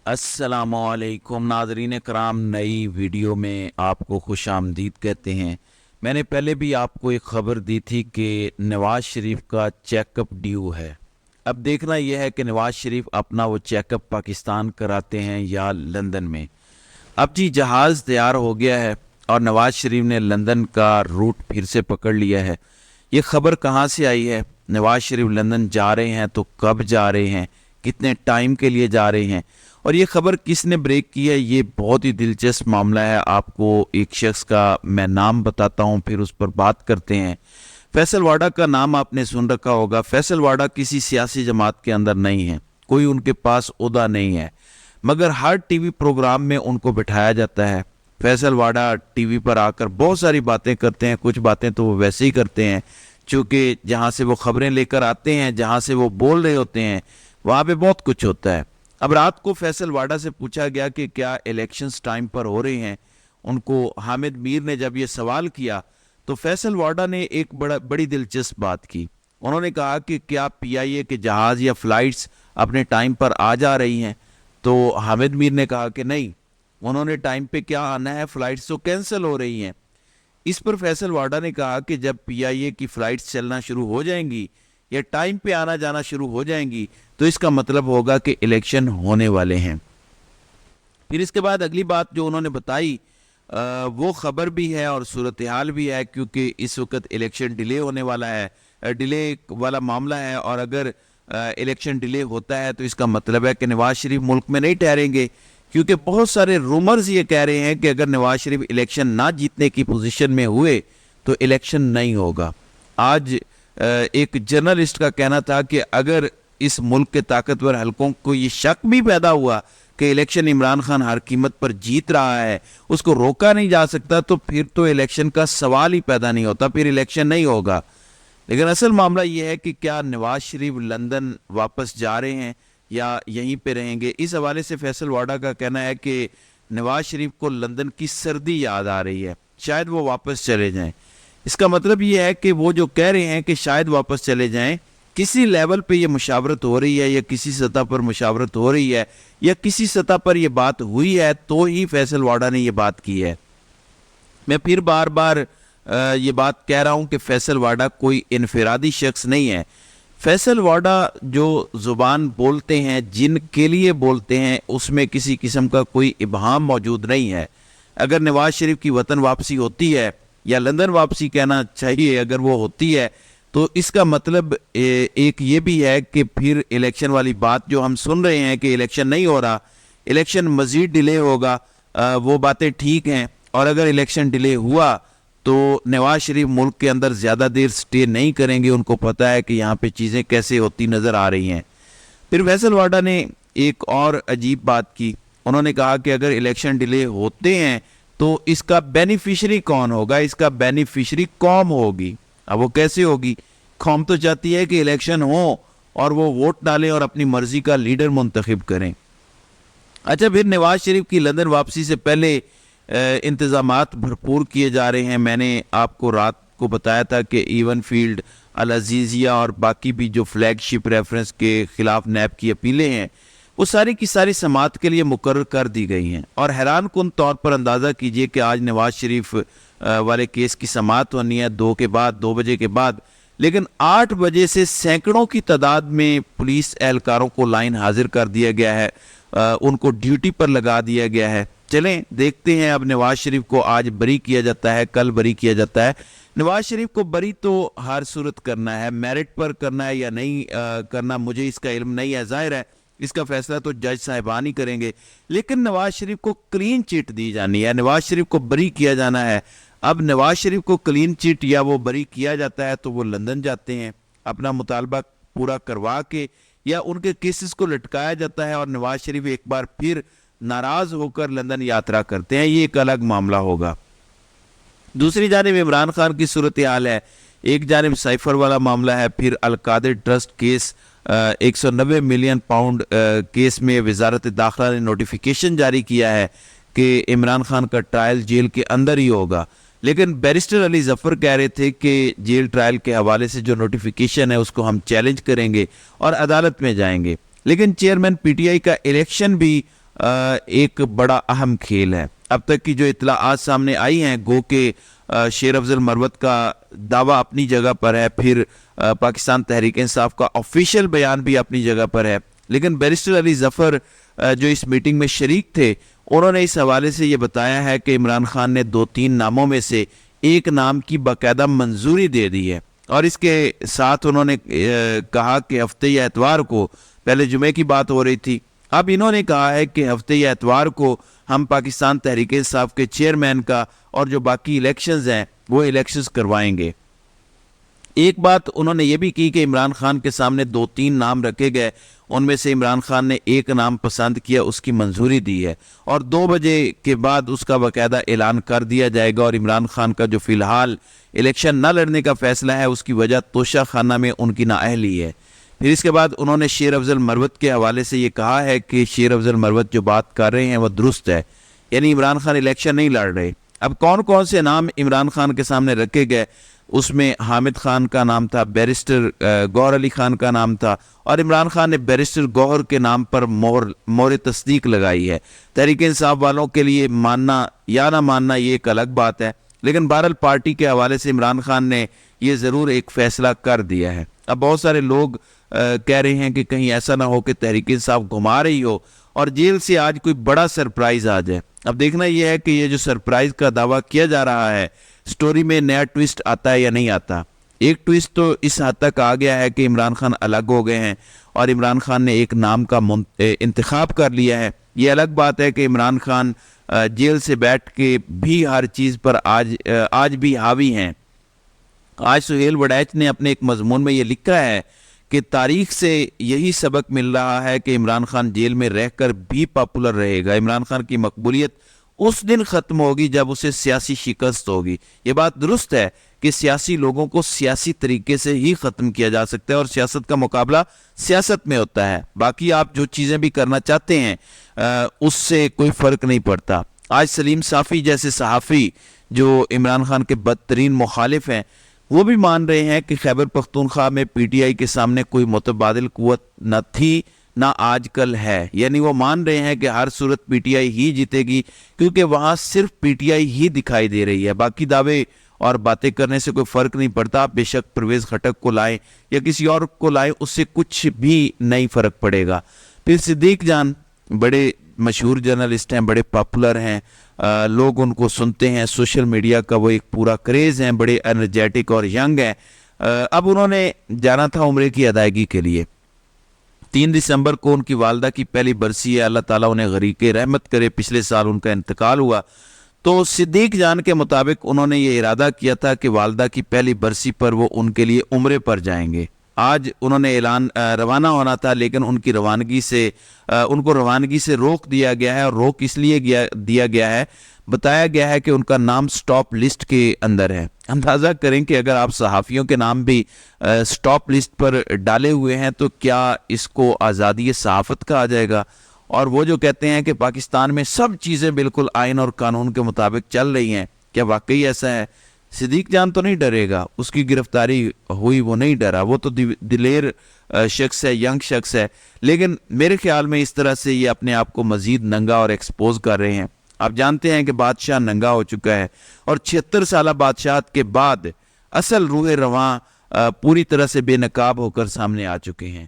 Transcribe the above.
अस्सलाम वालेकुम नाज़रीन कराम, नई वीडियो में आपको खुश आमदीद कहते हैं। मैंने पहले भी आपको एक ख़बर दी थी कि नवाज़ शरीफ का चेकअप ड्यू है। अब देखना यह है कि नवाज़ शरीफ अपना वो चेकअप पाकिस्तान कराते हैं या लंदन में। अब जी जहाज़ तैयार हो गया है और नवाज़ शरीफ ने लंदन का रूट फिर से पकड़ लिया है। ये ख़बर कहाँ से आई है? नवाज़ शरीफ लंदन जा रहे हैं तो कब जा रहे हैं, कितने टाइम के लिए जा रहे हैं, और ये खबर किसने ब्रेक की है? ये बहुत ही दिलचस्प मामला है। आपको एक शख्स का मैं नाम बताता हूँ, फिर उस पर बात करते हैं। फैसल वाडा का नाम आपने सुन रखा होगा। फैसल वाडा किसी सियासी जमात के अंदर नहीं है, कोई उनके पास ओहदा नहीं है, मगर हर टीवी प्रोग्राम में उनको बिठाया जाता है। फैसल वाडा टीवी पर आकर बहुत सारी बातें करते हैं। कुछ बातें तो वो वैसे ही करते हैं, चूँकि जहाँ से वो खबरें लेकर आते हैं, जहाँ से वो बोल रहे होते हैं, वहाँ पे बहुत कुछ होता है। अब रात को फैसल वाडा से पूछा गया कि क्या इलेक्शंस टाइम पर हो रहे हैं। उनको हामिद मीर ने जब ये सवाल किया तो फैसल वाडा ने एक बड़ी दिलचस्प बात की। उन्होंने कहा कि क्या पीआईए के जहाज़ या फ़्लाइट्स अपने टाइम पर आ जा रही हैं? तो हामिद मीर ने कहा कि नहीं, उन्होंने टाइम पे क्या आना है, फ़्लाइट्स तो कैंसिल हो रही हैं। इस पर फैसल वाडा ने कहा कि जब पीआईए की फ़्लाइट्स चलना शुरू हो जाएंगी या टाइम पे आना जाना शुरू हो जाएंगी तो इसका मतलब होगा कि इलेक्शन होने वाले हैं। फिर इसके बाद अगली बात जो उन्होंने बताई वो ख़बर भी है और सूरत हाल भी है, क्योंकि इस वक्त इलेक्शन डिले होने वाला है, डिले वाला मामला है। और अगर इलेक्शन डिले होता है तो इसका मतलब है कि नवाज़ शरीफ मुल्क में नहीं ठहरेंगे, क्योंकि बहुत सारे रूमर्स ये कह रहे हैं कि अगर नवाज़ शरीफ इलेक्शन ना जीतने की पोजीशन में हुए तो इलेक्शन नहीं होगा। आज एक जर्नलिस्ट का कहना था कि अगर इस मुल्क के ताकतवर हलकों को ये शक भी पैदा हुआ कि इलेक्शन इमरान खान हर कीमत पर जीत रहा है, उसको रोका नहीं जा सकता, तो फिर तो इलेक्शन का सवाल ही पैदा नहीं होता, फिर इलेक्शन नहीं होगा। लेकिन असल मामला ये है कि क्या नवाज शरीफ लंदन वापस जा रहे हैं या यहीं पे रहेंगे। इस हवाले से फैसल वाडा का कहना है कि नवाज शरीफ को लंदन की सर्दी याद आ रही है, शायद वो वापस चले जाएं। इसका मतलब ये है कि वो जो कह रहे हैं कि शायद वापस चले जाएं, किसी लेवल पे ये मुशावरत हो रही है या किसी सतह पर मुशावरत हो रही है या किसी सतह पर ये बात हुई है तो ही फैसल वाडा ने ये बात की है। मैं फिर बार बार ये बात कह रहा हूँ कि फैसल वाडा कोई इनफरादी शख्स नहीं है। फैसल वाडा जो ज़ुबान बोलते हैं, जिनके लिए बोलते हैं, उसमें किसी किस्म का कोई इबहाम मौजूद नहीं है। अगर नवाज शरीफ की वतन वापसी होती है या लंदन वापसी कहना चाहिए, अगर वो होती है तो इसका मतलब एक ये भी है कि फिर इलेक्शन वाली बात जो हम सुन रहे हैं कि इलेक्शन नहीं हो रहा, इलेक्शन मज़ीद डिले होगा, वो बातें ठीक हैं। और अगर इलेक्शन डिले हुआ तो नवाज शरीफ मुल्क के अंदर ज़्यादा देर स्टे नहीं करेंगे। उनको पता है कि यहाँ पे चीज़ें कैसे होती नज़र आ रही हैं। फिर फैसल वाडा ने एक और अजीब बात की। उन्होंने कहा कि अगर इलेक्शन डिले होते हैं तो इसका बेनिफिशरी कौन होगा? इसका बेनिफिशरी कौम होगी। अब वो कैसे होगी? कौम तो चाहती है कि इलेक्शन हो और वो वोट डालें और अपनी मर्जी का लीडर मुंतखब करें। अच्छा, फिर नवाज शरीफ की लंदन वापसी से पहले इंतज़ामात भरपूर किए जा रहे हैं। मैंने आपको रात को बताया था कि इवन फील्ड, अल अजीज़िया और बाकी भी जो फ्लैगशिप रेफरेंस के ख़िलाफ़ नैब की अपीलें हैं वो सारी की सारी समात के लिए मुकर्रर कर दी गई हैं। और हैरान कुन तौर पर अंदाज़ा कीजिए कि आज नवाज शरीफ वाले केस की समात होनी है 2 बजे के बाद, लेकिन 8 बजे से सैकड़ों की तादाद में पुलिस एहलकारों को लाइन हाजिर कर दिया गया है, उनको ड्यूटी पर लगा दिया गया है। चलें देखते हैं अब नवाज शरीफ को आज बरी किया जाता है, कल बरी किया जाता है। नवाज शरीफ को बरी तो हर सूरत करना है, मेरिट पर करना है या नहीं करना मुझे इसका इल्म नहीं है। जाहिर है इसका फैसला तो जज साहिबान ही करेंगे, लेकिन नवाज शरीफ को क्लीन चिट दी जानी है, नवाज शरीफ को बरी किया जाना है। अब नवाज शरीफ को क्लीन चिट या वो बरी किया जाता है तो वो लंदन जाते हैं, अपना मुतालबा पूरा करवा के, या उनके केसेस को लटकाया जाता है और नवाज शरीफ एक बार फिर नाराज होकर लंदन यात्रा करते हैं। ये एक अलग मामला होगा। दूसरी जानिब इमरान खान की सूरत हाल है। एक जानिब साइफर वाला मामला है, फिर Al-Qadir trust case, 190 million pound case में वजारत दाखिला ने नोटिफिकेशन जारी किया है कि इमरान खान का ट्रायल जेल के अंदर ही होगा। लेकिन बैरिस्टर अली जफ़र कह रहे थे कि जेल ट्रायल के हवाले से जो नोटिफिकेशन है उसको हम चैलेंज करेंगे और अदालत में जाएंगे। लेकिन चेयरमैन पीटीआई का इलेक्शन भी ایک بڑا اہم کھیل ہے۔ اب تک کی جو اطلاعات سامنے آئی ہیں، گو کہ شیر افضل مروت کا دعویٰ اپنی جگہ پر ہے، پھر پاکستان تحریک انصاف کا آفیشیل بیان بھی اپنی جگہ پر ہے، لیکن بیرسٹر علی ظفر جو اس میٹنگ میں شریک تھے، انہوں نے اس حوالے سے یہ بتایا ہے کہ عمران خان نے 2-3 ناموں میں سے ایک نام کی باقاعدہ منظوری دے دی ہے، اور اس کے ساتھ انہوں نے کہا کہ ہفتے یا اتوار کو، پہلے جمعے کی بات ہو رہی تھی، اب انہوں نے کہا ہے کہ ہفتے یا اتوار کو ہم پاکستان تحریک انصاف کے چیئرمین کا اور جو باقی الیکشنز ہیں وہ الیکشنز کروائیں گے۔ ایک بات انہوں نے یہ بھی کی کہ عمران خان کے سامنے 2-3 نام رکھے گئے، ان میں سے عمران خان نے ایک نام پسند کیا، اس کی منظوری دی ہے، اور 2 بجے کے بعد اس کا باقاعدہ اعلان کر دیا جائے گا، اور عمران خان کا جو فی الحال الیکشن نہ لڑنے کا فیصلہ ہے، اس کی وجہ توشہ خانہ میں ان کی نااہلی ہے۔ پھر اس کے بعد انہوں نے شیر افضل مروت کے حوالے سے یہ کہا ہے کہ شیر افضل مروت جو بات کر رہے ہیں وہ درست ہے، یعنی عمران خان الیکشن نہیں لڑ رہے۔ اب کون کون سے نام عمران خان کے سامنے رکھے گئے، اس میں حامد خان کا نام تھا، بیرسٹر گوہر علی خان کا نام تھا، اور عمران خان نے بیرسٹر گوہر کے نام پر مہر تصدیق لگائی ہے۔ تحریک انصاف والوں کے لیے ماننا یا نہ ماننا یہ ایک الگ بات ہے، لیکن بہرحال پارٹی کے حوالے سے عمران خان نے یہ ضرور ایک فیصلہ کر دیا ہے۔ اب بہت سارے لوگ کہہ رہے ہیں کہ کہیں ایسا نہ ہو کہ تحریک انصاف گھما رہی ہو اور جیل سے آج کوئی بڑا سرپرائز آ جائے۔ اب دیکھنا یہ ہے کہ یہ جو سرپرائز کا دعویٰ کیا جا رہا ہے، سٹوری میں نیا ٹویسٹ آتا ہے یا نہیں آتا۔ ایک ٹویسٹ تو اس حد تک آ گیا ہے کہ عمران خان الگ ہو گئے ہیں اور عمران خان نے ایک نام کا انتخاب کر لیا ہے۔ یہ الگ بات ہے کہ عمران خان جیل سے بیٹھ کے بھی ہر چیز پر آج بھی حاوی ہیں۔ آج سہیل وڑیچ نے اپنے ایک مضمون میں یہ لکھا ہے کہ تاریخ سے یہی سبق مل رہا ہے کہ عمران خان جیل میں رہ کر بھی پاپولر رہے گا۔ عمران خان کی مقبولیت اس دن ختم ہوگی جب اسے سیاسی شکست ہوگی۔ یہ بات درست ہے کہ سیاسی لوگوں کو سیاسی طریقے سے ہی ختم کیا جا سکتا ہے، اور سیاست کا مقابلہ سیاست میں ہوتا ہے، باقی آپ جو چیزیں بھی کرنا چاہتے ہیں اس سے کوئی فرق نہیں پڑتا۔ آج سلیم صافی جیسے صحافی جو عمران خان کے بدترین مخالف ہیں، وہ بھی مان رہے ہیں کہ خیبر پختونخوا میں پی ٹی آئی کے سامنے کوئی متبادل قوت نہ تھی نہ آج کل ہے، یعنی وہ مان رہے ہیں کہ ہر صورت پی ٹی آئی ہی جیتے گی، کیونکہ وہاں صرف پی ٹی آئی ہی دکھائی دے رہی ہے، باقی دعوے اور باتیں کرنے سے کوئی فرق نہیں پڑتا۔ بے شک پرویز خٹک کو لائیں یا کسی اور کو لائیں، اس سے کچھ بھی نہیں فرق پڑے گا۔ پھر صدیق جان بڑے مشہور جرنلسٹ ہیں، بڑے پاپولر ہیں، لوگ ان کو سنتے ہیں، سوشل میڈیا کا وہ ایک پورا کریز ہیں، بڑے انرجیٹک اور ینگ ہیں۔ اب انہوں نے جانا تھا عمرے کی ادائیگی کے لیے۔ 3 دسمبر کو ان کی والدہ کی پہلی برسی ہے، اللہ تعالیٰ انہیں غریق رحمت کرے، پچھلے سال ان کا انتقال ہوا۔ تو صدیق جان کے مطابق انہوں نے یہ ارادہ کیا تھا کہ والدہ کی پہلی برسی پر وہ ان کے لیے عمرے پر جائیں گے۔ آج انہوں نے روانہ ہونا تھا، لیکن ان کو روانگی سے روک دیا گیا ہے، اور روک اس لیے دیا گیا ہے، بتایا گیا ہے کہ ان کا نام سٹاپ لسٹ کے اندر ہے۔ اندازہ کریں کہ اگر آپ صحافیوں کے نام بھی سٹاپ لسٹ پر ڈالے ہوئے ہیں تو کیا اس کو آزادی صحافت کہا جائے گا؟ اور وہ جو کہتے ہیں کہ پاکستان میں سب چیزیں بالکل آئین اور قانون کے مطابق چل رہی ہیں، کیا واقعی ایسا ہے؟ صدیق جان تو نہیں ڈرے گا، اس کی گرفتاری ہوئی وہ نہیں ڈرا، وہ تو دلیر شخص ہے، ینگ شخص ہے، لیکن میرے خیال میں اس طرح سے یہ اپنے آپ کو مزید ننگا اور ایکسپوز کر رہے ہیں۔ آپ جانتے ہیں کہ بادشاہ ننگا ہو چکا ہے، اور 76 سالہ بادشاہت کے بعد اصل روح رواں پوری طرح سے بے نقاب ہو کر سامنے آ چکے ہیں۔